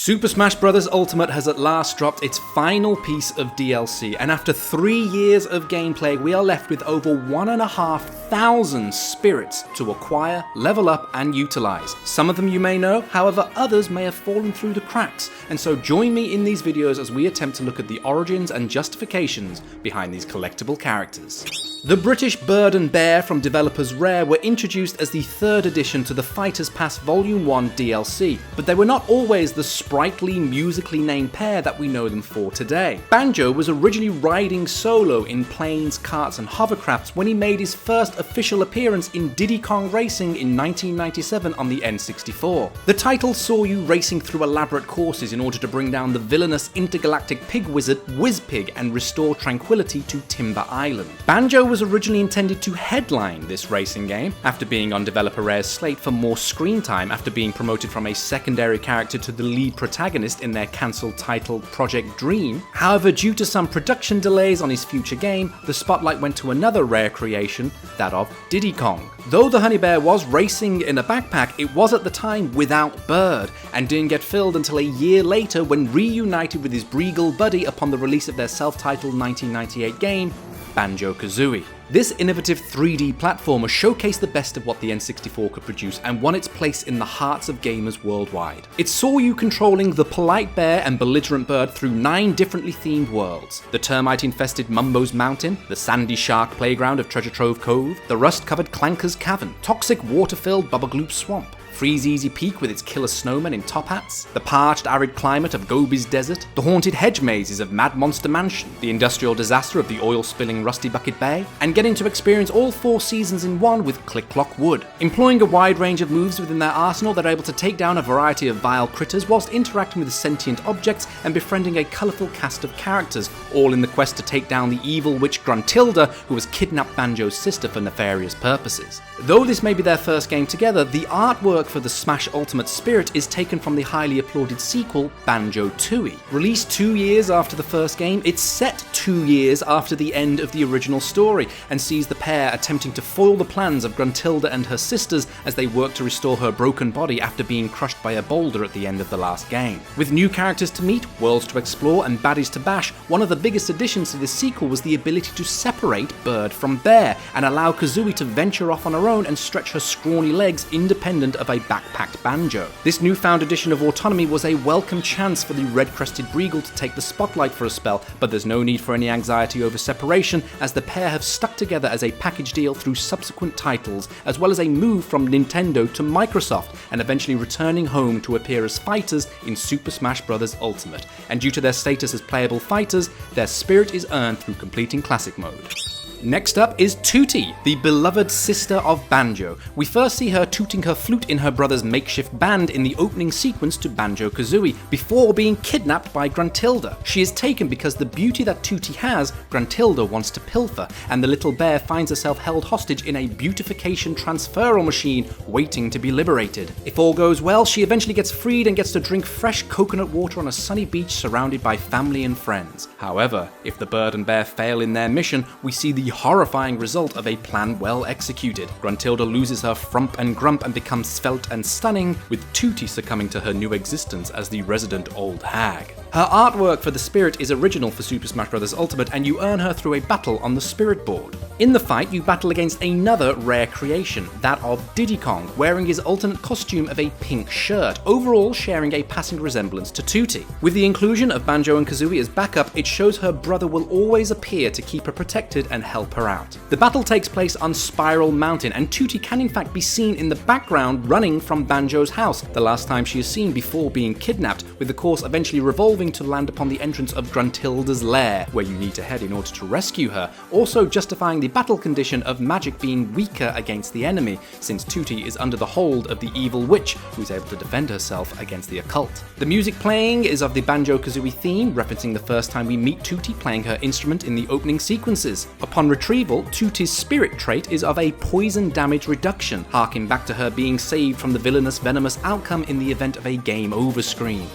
Super Smash Bros. Ultimate has at last dropped its final piece of DLC, and after 3 years of gameplay, we are left with over 1,500 spirits to acquire, level up, and utilize. Some of them you may know, however others may have fallen through the cracks, and so join me in these videos as we attempt to look at the origins and justifications behind these collectible characters. The British Bird and Bear from developers Rare were introduced as the third addition to the Fighters Pass Volume 1 DLC, but they were not always the sprightly, musically named pair that we know them for today. Banjo was originally riding solo in planes, carts and hovercrafts when he made his first official appearance in Diddy Kong Racing in 1997 on the N64. The title saw you racing through elaborate courses in order to bring down the villainous intergalactic pig wizard Whizpig and restore tranquility to Timber Island. Banjo was originally intended to headline this racing game, after being on developer Rare's slate for more screen time after being promoted from a secondary character to the lead protagonist in their cancelled title Project Dream. However, due to some production delays on his future game, the spotlight went to another Rare creation, that of Diddy Kong. Though the Honey Bear was racing in a backpack, it was at the time without Bird, and didn't get filled until a year later when reunited with his Breagle buddy upon the release of their self-titled 1998 game, Banjo Kazooie. This innovative 3D platformer showcased the best of what the N64 could produce and won its place in the hearts of gamers worldwide. It saw you controlling the polite bear and belligerent bird through 9 differently themed worlds: the termite-infested Mumbo's Mountain, the sandy shark playground of Treasure Trove Cove, the rust-covered Clanker's Cavern, toxic water-filled Bubblegloop Swamp, Freeze Easy Peak with its killer snowmen in top hats, the parched arid climate of Gobi's Desert, the haunted hedge mazes of Mad Monster Mansion, the industrial disaster of the oil-spilling Rusty Bucket Bay, and getting to experience all 4 seasons in one with Click Clock Wood. Employing a wide range of moves within their arsenal, they're able to take down a variety of vile critters whilst interacting with sentient objects and befriending a colourful cast of characters, all in the quest to take down the evil witch Gruntilda, who has kidnapped Banjo's sister for nefarious purposes. Though this may be their first game together, the artwork for the Smash Ultimate Spirit is taken from the highly applauded sequel, Banjo-Tooie. Released 2 years after the first game, it's set 2 years after the end of the original story, and sees the pair attempting to foil the plans of Gruntilda and her sisters as they work to restore her broken body after being crushed by a boulder at the end of the last game. With new characters to meet, worlds to explore, and baddies to bash, one of the biggest additions to this sequel was the ability to separate Bird from Bear, and allow Kazooie to venture off on her own and stretch her scrawny legs independent of a backpacked Banjo. This newfound addition of autonomy was a welcome chance for the red-crested Breagle to take the spotlight for a spell, but there's no need for any anxiety over separation, as the pair have stuck together as a package deal through subsequent titles, as well as a move from Nintendo to Microsoft, and eventually returning home to appear as fighters in Super Smash Bros. Ultimate. And due to their status as playable fighters, their spirit is earned through completing Classic Mode. Next up is Tooty, the beloved sister of Banjo. We first see her tooting her flute in her brother's makeshift band in the opening sequence to Banjo Kazooie, before being kidnapped by Gruntilda. She is taken because the beauty that Tooty has, Gruntilda wants to pilfer, and the little bear finds herself held hostage in a beautification transferal machine waiting to be liberated. If all goes well, she eventually gets freed and gets to drink fresh coconut water on a sunny beach surrounded by family and friends. However, if the bird and bear fail in their mission, we see the horrifying result of a plan well executed. Gruntilda loses her frump and grump and becomes svelte and stunning, with Tooty succumbing to her new existence as the resident old hag. Her artwork for the spirit is original for Super Smash Bros. Ultimate, and you earn her through a battle on the spirit board. In the fight, you battle against another Rare creation, that of Diddy Kong, wearing his alternate costume of a pink shirt, overall sharing a passing resemblance to Tooty. With the inclusion of Banjo and Kazooie as backup, it shows her brother will always appear to keep her protected and help her out. The battle takes place on Spiral Mountain, and Tooty can in fact be seen in the background running from Banjo's house, the last time she is seen before being kidnapped, with the course eventually revolving to land upon the entrance of Gruntilda's lair, where you need to head in order to rescue her, also justifying the battle condition of magic being weaker against the enemy, since Tooty is under the hold of the evil witch, who is able to defend herself against the occult. The music playing is of the Banjo-Kazooie theme, referencing the first time we meet Tooty playing her instrument in the opening sequences. Upon retrieval, Tooty's spirit trait is of a poison damage reduction, harking back to her being saved from the villainous venomous outcome in the event of a game over screen.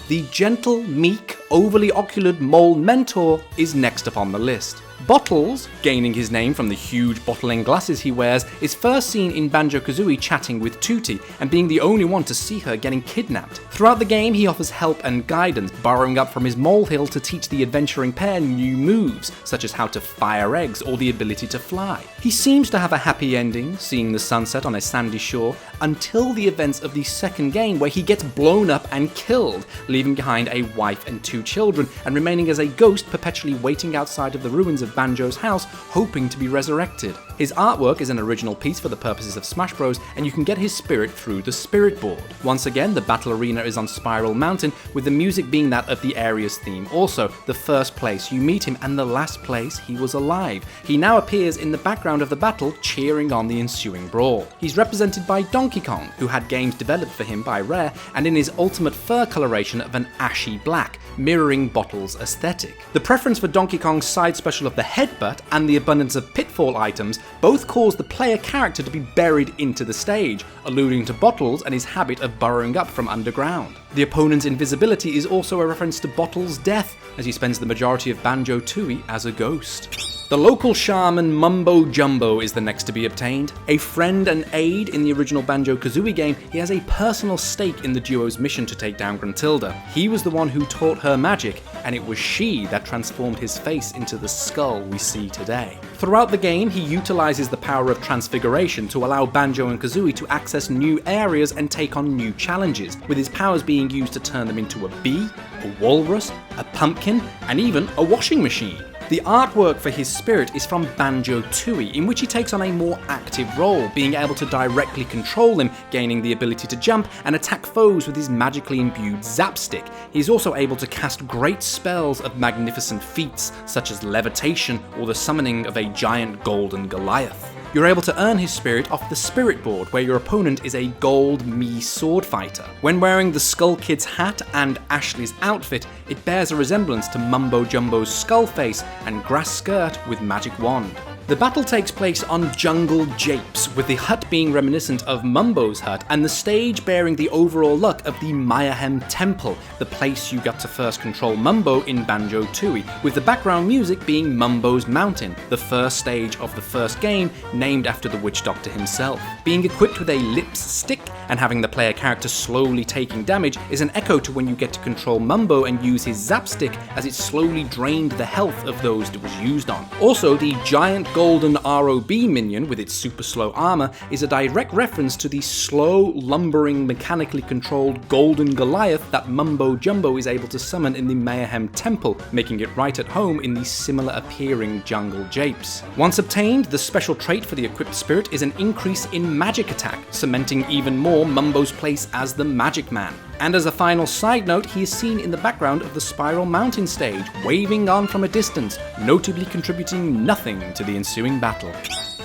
The gentle, meek, overly oculed mole Mentor is next upon the list. Bottles, gaining his name from the huge bottling glasses he wears, is first seen in Banjo Kazooie chatting with Tooty and being the only one to see her getting kidnapped. Throughout the game, he offers help and guidance, burrowing up from his molehill to teach the adventuring pair new moves, such as how to fire eggs or the ability to fly. He seems to have a happy ending, seeing the sunset on a sandy shore, until the events of the second game where he gets blown up and killed, leaving behind a wife and 2 children, and remaining as a ghost perpetually waiting outside of the ruins of Banjo's house, hoping to be resurrected. His artwork is an original piece for the purposes of Smash Bros, and you can get his spirit through the Spirit Board. Once again, the battle arena is on Spiral Mountain, with the music being that of the area's theme. Also, the first place you meet him and the last place he was alive. He now appears in the background of the battle, cheering on the ensuing brawl. He's represented by Donkey Kong, who had games developed for him by Rare, and in his ultimate fur coloration of an ashy black, mirroring Bottle's aesthetic. The preference for Donkey Kong's side special of the headbutt and the abundance of pitfall items both cause the player character to be buried into the stage, alluding to Bottles and his habit of burrowing up from underground. The opponent's invisibility is also a reference to Bottle's death, as he spends the majority of Banjo-Tooie as a ghost. The local shaman Mumbo Jumbo is the next to be obtained. A friend and aide in the original Banjo Kazooie game, he has a personal stake in the duo's mission to take down Gruntilda. He was the one who taught her magic, and it was she that transformed his face into the skull we see today. Throughout the game, he utilizes the power of transfiguration to allow Banjo and Kazooie to access new areas and take on new challenges, with his powers being used to turn them into a bee, a walrus, a pumpkin, and even a washing machine. The artwork for his spirit is from Banjo-Tooie, in which he takes on a more active role, being able to directly control him, gaining the ability to jump and attack foes with his magically imbued zap stick. He is also able to cast great spells of magnificent feats, such as levitation or the summoning of a giant golden Goliath. You're able to earn his spirit off the Spirit Board, where your opponent is a gold Mii sword fighter. When wearing the Skull Kid's hat and Ashley's outfit, it bears a resemblance to Mumbo Jumbo's skull face and grass skirt with magic wand. The battle takes place on Jungle Japes, with the hut being reminiscent of Mumbo's hut and the stage bearing the overall look of the Mayhem Temple, the place you got to first control Mumbo in Banjo-Tooie, with the background music being Mumbo's Mountain, the first stage of the first game named after the Witch Doctor himself. Being equipped with a lips stick and having the player character slowly taking damage is an echo to when you get to control Mumbo and use his zap stick, as it slowly drained the health of those it was used on. Also, the giant golden ROB minion with its super slow armor is a direct reference to the slow, lumbering, mechanically controlled golden Goliath that Mumbo Jumbo is able to summon in the Mayhem Temple, making it right at home in the similar appearing Jungle Japes. Once obtained, the special trait for the equipped spirit is an increase in magic attack, cementing even more Mumbo's place as the Magic Man. And as a final side note, he is seen in the background of the Spiral Mountain stage, waving on from a distance, notably contributing nothing to the ensuing battle.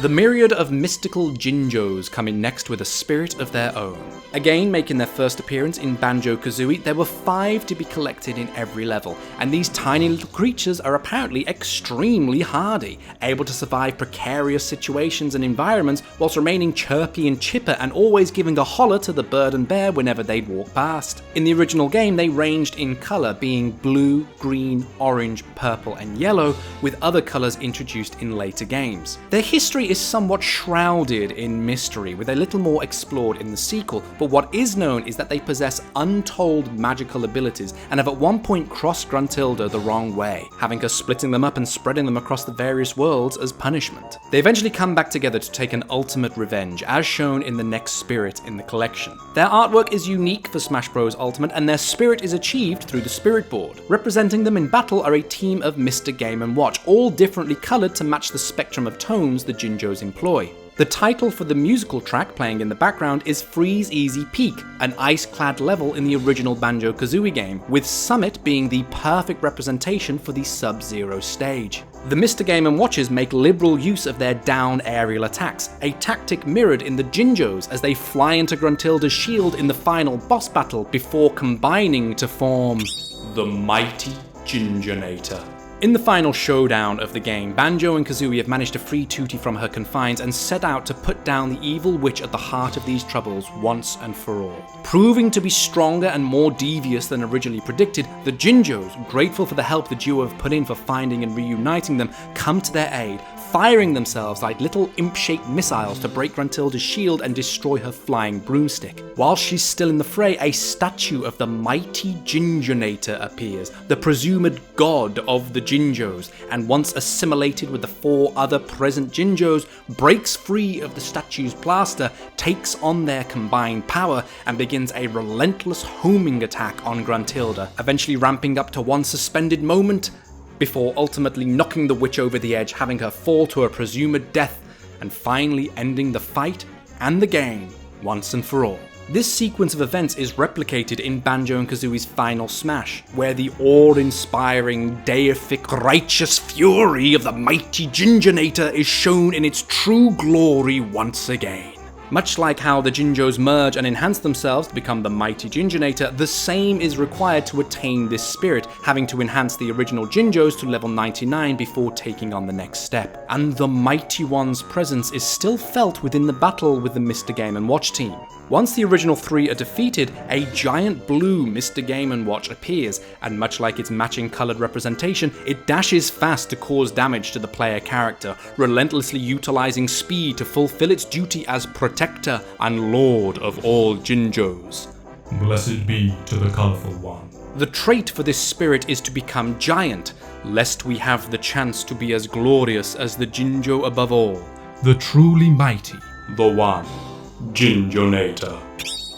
The myriad of mystical Jinjos come in next with a spirit of their own. Again, making their first appearance in Banjo Kazooie, there were 5 to be collected in every level, and these tiny little creatures are apparently extremely hardy, able to survive precarious situations and environments whilst remaining chirpy and chipper and always giving a holler to the bird and bear whenever they'd walk past. In the original game, they ranged in colour, being blue, green, orange, purple and yellow, with other colours introduced in later games. Their history is somewhat shrouded in mystery, with a little more explored in the sequel, but what is known is that they possess untold magical abilities and have at one point crossed Gruntilda the wrong way, having her splitting them up and spreading them across the various worlds as punishment. They eventually come back together to take an ultimate revenge, as shown in the next spirit in the collection. Their artwork is unique for Smash Bros. Ultimate, and their spirit is achieved through the Spirit Board. Representing them in battle are a team of Mr. Game & Watch, all differently coloured to match the spectrum of tones the Jinjos employ. The title for the musical track playing in the background is Freeze Easy Peak, an ice-clad level in the original Banjo Kazooie game, with Summit being the perfect representation for the Sub-Zero stage. The Mr. Game & Watchers make liberal use of their down aerial attacks, a tactic mirrored in the Jinjos as they fly into Gruntilda's shield in the final boss battle before combining to form the Mighty Jinjonator. In the final showdown of the game, Banjo and Kazooie have managed to free Tooty from her confines and set out to put down the evil witch at the heart of these troubles once and for all. Proving to be stronger and more devious than originally predicted, the Jinjos, grateful for the help the duo have put in for finding and reuniting them, come to their aid, firing themselves like little imp-shaped missiles to break Gruntilda's shield and destroy her flying broomstick. While she's still in the fray, a statue of the Mighty Jinjonator appears, the presumed god of the Jinjos, and once assimilated with the 4 other present Jinjos, breaks free of the statue's plaster, takes on their combined power, and begins a relentless homing attack on Gruntilda, eventually ramping up to one suspended moment, before ultimately knocking the witch over the edge, having her fall to her presumed death, and finally ending the fight and the game once and for all. This sequence of events is replicated in Banjo and Kazooie's final smash, where the awe-inspiring, deific, righteous fury of the Mighty Jinjonator is shown in its true glory once again. Much like how the Jinjos merge and enhance themselves to become the Mighty Jinjonator, the same is required to attain this spirit, having to enhance the original Jinjos to level 99 before taking on the next step. And the Mighty One's presence is still felt within the battle with the Mr. Game & Watch team. Once the original 3 are defeated, a giant blue Mr. Game & Watch appears, and much like its matching coloured representation, it dashes fast to cause damage to the player character, relentlessly utilising speed to fulfill its duty as protector and lord of all Jinjos. Blessed be to the colourful one. The trait for this spirit is to become giant, lest we have the chance to be as glorious as the Jinjo above all, the truly mighty, the one, Jinjonator.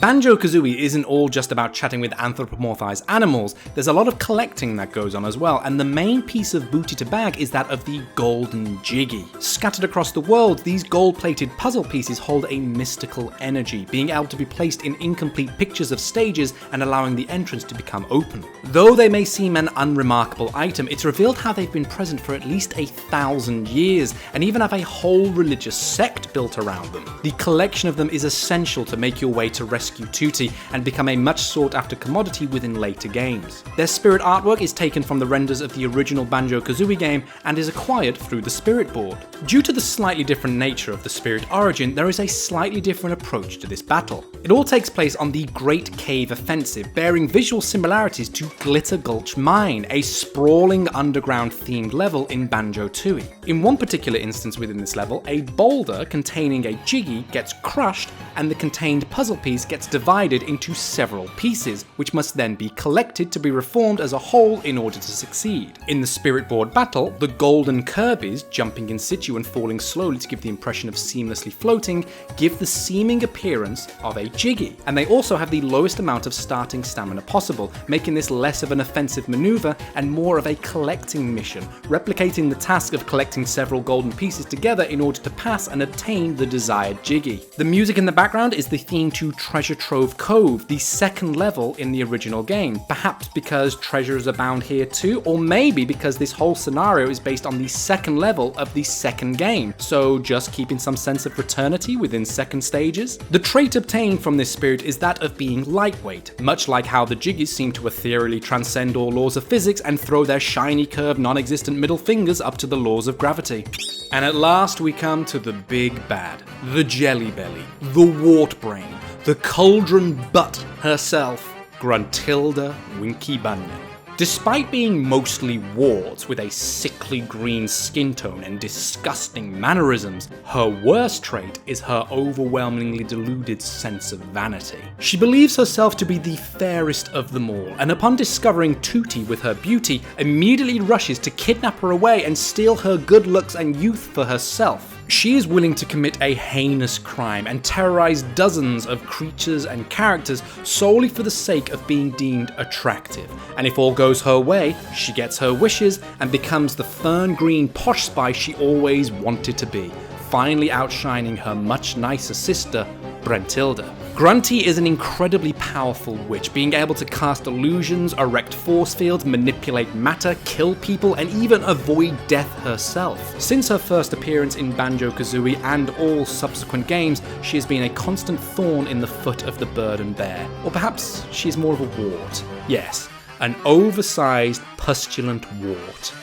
Banjo Kazooie isn't all just about chatting with anthropomorphized animals, there's a lot of collecting that goes on as well, and the main piece of booty to bag is that of the golden Jiggy. Scattered across the world, these gold-plated puzzle pieces hold a mystical energy, being able to be placed in incomplete pictures of stages and allowing the entrance to become open. Though they may seem an unremarkable item, it's revealed how they've been present for at least 1,000 years, and even have a whole religious sect built around them. The collection of them is essential to make your way to rescue Tooty and become a much sought after commodity within later games. Their spirit artwork is taken from the renders of the original Banjo Kazooie game and is acquired through the spirit board. Due to the slightly different nature of the spirit origin, there is a slightly different approach to this battle. It all takes place on the Great Cave Offensive, bearing visual similarities to Glitter Gulch Mine, a sprawling underground themed level in Banjo-Tooie. In one particular instance within this level, a boulder containing a Jiggy gets crushed and the contained puzzle piece gets divided into several pieces, which must then be collected to be reformed as a whole in order to succeed. In the spirit board battle, the golden Kirby's, jumping in situ and falling slowly to give the impression of seamlessly floating, give the seeming appearance of a Jiggy, and they also have the lowest amount of starting stamina possible, making this less of an offensive maneuver and more of a collecting mission, replicating the task of collecting several golden pieces together in order to pass and obtain the desired Jiggy. The music in the background is the theme to Treasure Trove Cove, the second level in the original game, perhaps because treasures abound here too, or maybe because this whole scenario is based on the second level of the second game, so just keeping some sense of fraternity within second stages. The trait obtained from this spirit is that of being lightweight, much like how the Jiggies seem to ethereally transcend all laws of physics and throw their shiny curved non-existent middle fingers up to the laws of gravity. And at last we come to the big bad, the Jelly Belly, the Wart Brain, the Cauldron Butt herself, Gruntilda Winky Bunyan. Despite being mostly warts with a sickly green skin tone and disgusting mannerisms, her worst trait is her overwhelmingly deluded sense of vanity. She believes herself to be the fairest of them all, and upon discovering Tooty with her beauty, immediately rushes to kidnap her away and steal her good looks and youth for herself. She is willing to commit a heinous crime and terrorize dozens of creatures and characters solely for the sake of being deemed attractive. And if all goes her way, she gets her wishes and becomes the fern green posh spy she always wanted to be, finally outshining her much nicer sister, Gruntilda. Grunty is an incredibly powerful witch, being able to cast illusions, erect force fields, manipulate matter, kill people, and even avoid death herself. Since her first appearance in Banjo Kazooie and all subsequent games, she has been a constant thorn in the foot of the bird and bear. Or perhaps she's more of a wart. Yes, an oversized, pustulant wart.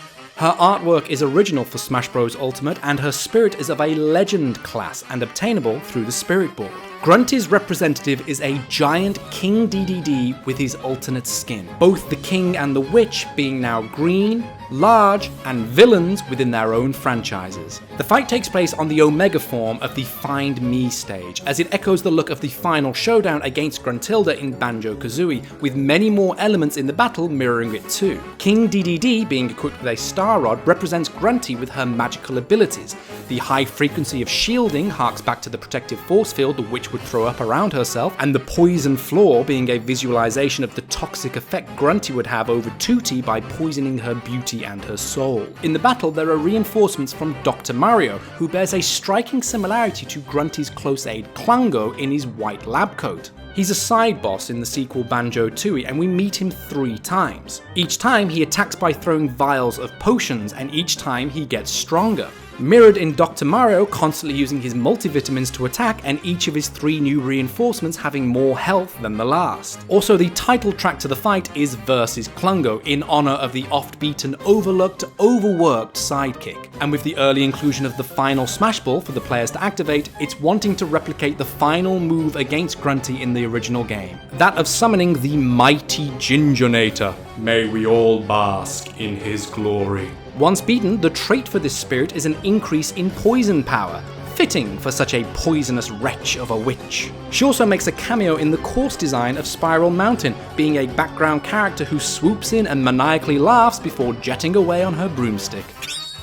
Her artwork is original for Smash Bros. Ultimate, and her spirit is of a legend class and obtainable through the spirit board. Grunty's representative is a giant King DDD with his alternate skin, both the king and the witch being now green, large, and villains within their own franchises. The fight takes place on the Omega form of the Find Me stage, as it echoes the look of the final showdown against Gruntilda in Banjo Kazooie, with many more elements in the battle mirroring it too. King DDD, being equipped with a star rod, represents Grunty with her magical abilities. The high frequency of shielding harks back to the protective force field the witch would throw up around herself, and the poison floor being a visualization of the toxic effect Grunty would have over Tooty by poisoning her beauty and her soul. In the battle, there are reinforcements from Dr. Mario, who bears a striking similarity to Grunty's close aide Klungo in his white lab coat. He's a side boss in the sequel Banjo-Tooie, and we meet him 3 times. Each time he attacks by throwing vials of potions, and each time he gets stronger. Mirrored in Dr. Mario constantly using his multivitamins to attack, and each of his 3 new reinforcements having more health than the last. Also, the title track to the fight is Versus Klungo, in honor of the oft-beaten, overlooked, overworked sidekick. And with the early inclusion of the final Smash Ball for the players to activate, it's wanting to replicate the final move against Grunty in the original game. That of summoning the Mighty Jinjonator. May we all bask in his glory. Once beaten, the trait for this spirit is an increase in poison power, fitting for such a poisonous wretch of a witch. She also makes a cameo in the course design of Spiral Mountain, being a background character who swoops in and maniacally laughs before jetting away on her broomstick.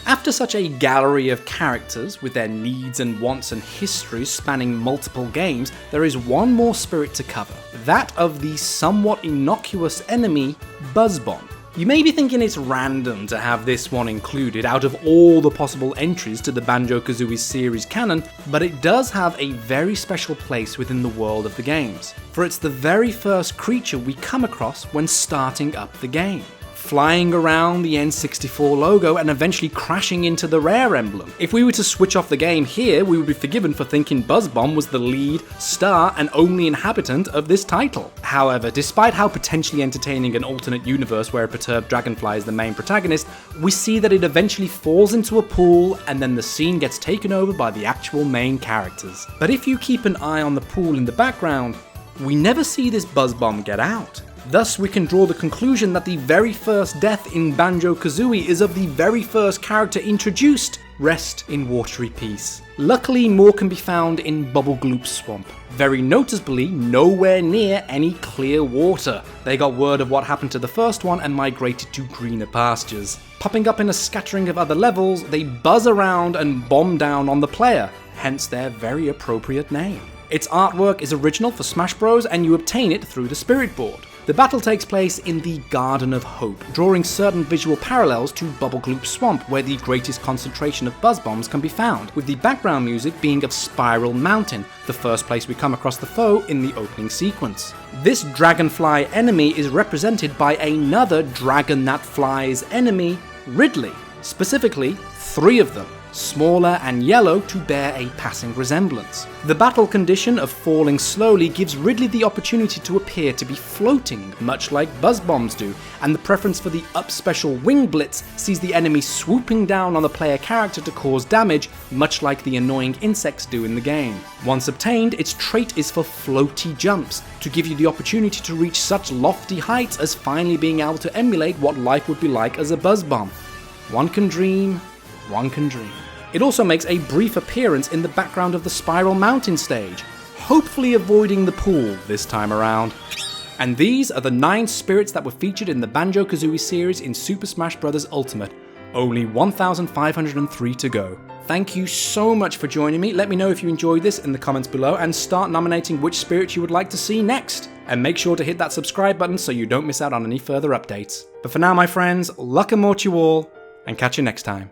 After such a gallery of characters, with their needs and wants and histories spanning multiple games, there is one more spirit to cover, that of the somewhat innocuous enemy, Buzzbomb. You may be thinking it's random to have this one included out of all the possible entries to the Banjo-Kazooie series canon, but it does have a very special place within the world of the games, for it's the very first creature we come across when starting up the game, flying around the N64 logo and eventually crashing into the rare emblem. If we were to switch off the game here, we would be forgiven for thinking Buzzbomb was the lead, star, and only inhabitant of this title. However, despite how potentially entertaining an alternate universe where a perturbed dragonfly is the main protagonist, we see that it eventually falls into a pool and then the scene gets taken over by the actual main characters. But if you keep an eye on the pool in the background, we never see this Buzzbomb get out. Thus, we can draw the conclusion that the very first death in Banjo-Kazooie is of the very first character introduced. Rest in watery peace. Luckily, more can be found in Bubble Gloop Swamp. Very noticeably, nowhere near any clear water. They got word of what happened to the first one and migrated to greener pastures. Popping up in a scattering of other levels, they buzz around and bomb down on the player, hence their very appropriate name. Its artwork is original for Smash Bros, and you obtain it through the Spirit Board. The battle takes place in the Garden of Hope, drawing certain visual parallels to Bubble Gloop Swamp, where the greatest concentration of Buzzbombs can be found, with the background music being of Spiral Mountain, the first place we come across the foe in the opening sequence. This dragonfly enemy is represented by another dragon that flies enemy, Ridley. Specifically, 3 of them, smaller and yellow to bear a passing resemblance. The battle condition of falling slowly gives Ridley the opportunity to appear to be floating, much like Buzzbombs do, and the preference for the up special Wing Blitz sees the enemy swooping down on the player character to cause damage, much like the annoying insects do in the game. Once obtained, its trait is for floaty jumps, to give you the opportunity to reach such lofty heights as finally being able to emulate what life would be like as a Buzzbomb. One can dream, one can dream. It also makes a brief appearance in the background of the Spiral Mountain stage, hopefully avoiding the pool this time around. And these are the 9 spirits that were featured in the Banjo-Kazooie series in Super Smash Bros. Ultimate. Only 1,503 to go. Thank you so much for joining me. Let me know if you enjoyed this in the comments below, and start nominating which spirit you would like to see next. And make sure to hit that subscribe button so you don't miss out on any further updates. But for now, my friends, luck and more to you all, and catch you next time.